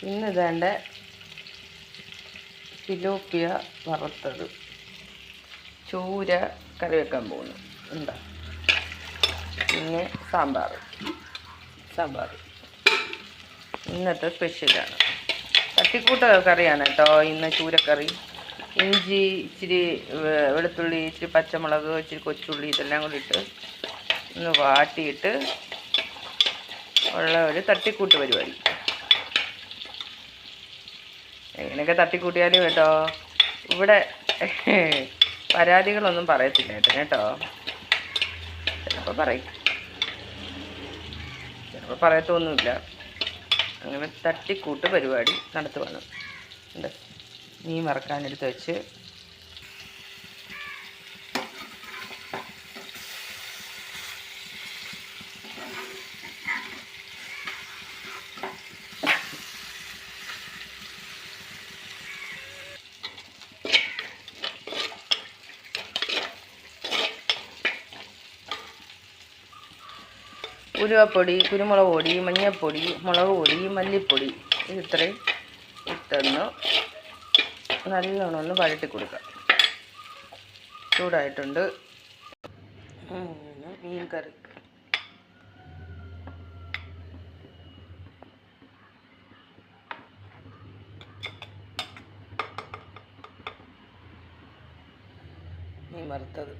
ഇന്ന് ഇതേണ്ട തിലോപ്പിയ വറുത്തത്, ചൂര കറി വെക്കാൻ പോകുന്നു. എന്താ പിന്നെ സാമ്പാർ ഇന്നത്തെ സ്പെഷ്യലാണ്. തട്ടിക്കൂട്ട് കറിയാണ് കേട്ടോ ഇന്ന്. ചൂരക്കറി ഇഞ്ചി, ഇച്ചിരി വെളുത്തുള്ളി, ഇച്ചിരി പച്ചമുളക്, ഇച്ചിരി കൊച്ചുള്ളി ഇതെല്ലാം കൂടി ഇട്ട് ഒന്ന് വാട്ടിയിട്ട് ഉള്ള ഒരു തട്ടിക്കൂട്ട് പരിപാടി. എങ്ങനെയൊക്കെ തട്ടിക്കൂട്ടിയാലും കേട്ടോ ഇവിടെ പരാതികളൊന്നും പറയത്തില്ല കേട്ടോ. ചിലപ്പോൾ പറയും, ചിലപ്പോൾ പറയത്തൊന്നുമില്ല. അങ്ങനെ തട്ടിക്കൂട്ട് പരിപാടി നടത്തുവാണ്. മീൻ വറക്കാനെടുത്ത് വെച്ച് ഉലുവപ്പൊടി, കുരുമുളക് പൊടി, മഞ്ഞൾപ്പൊടി, മുളക് പൊടി, മല്ലിപ്പൊടി ഇത്രയും ഇട്ടൊന്ന് നല്ലോണം ഒന്ന് വഴറ്റി കൊടുക്കാം. ചൂടായിട്ടുണ്ട്. മീൻ കറി മീൻ വറുത്തത്